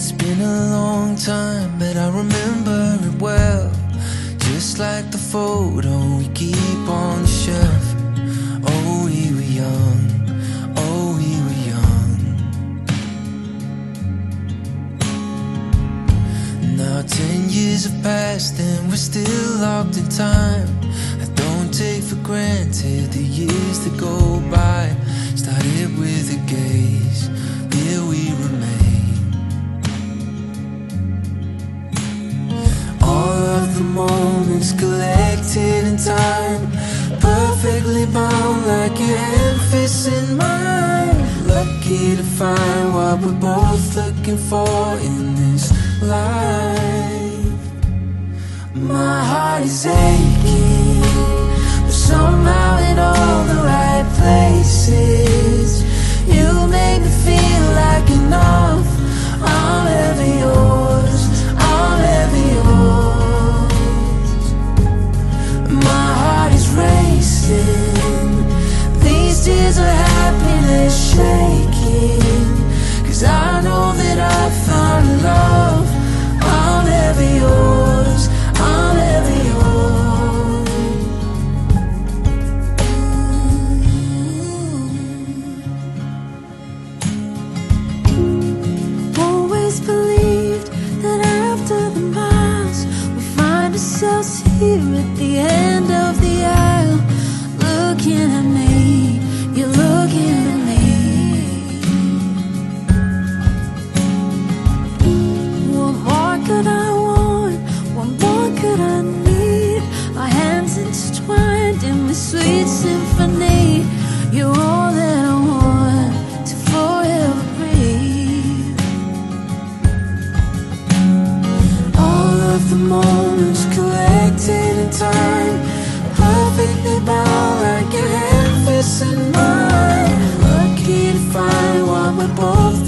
It's been a long time, but I remember it well, just like the photo we keep on the shelf. Oh, we were young, oh, we were young. Now 10 years have passed and we're still locked in time. I don't take for granted the years that go by. Started with a gaze, here we remain. All of the moments collected in time, perfectly bound like your hand fits in mine. Lucky to find what we're both looking for in this life. My heart is aching, but somehow in all the right places. You make me feel like enough. I'm ever yours, I'm ever yours. My heart is racing, these tears of happiness shaking, 'cause I know that I found love. I'm ever yours, I'm ever yours. Always believed that after the miles we find ourselves here at the end of the aisle. Looking at me, you're looking at me. What more could I want? What more could I need? Our hands intertwined in this sweet symphony. You're all that I want to forever breathe. All of the moments collected in time, perfectly bound like your hand fits in mine. Lucky to find what we're both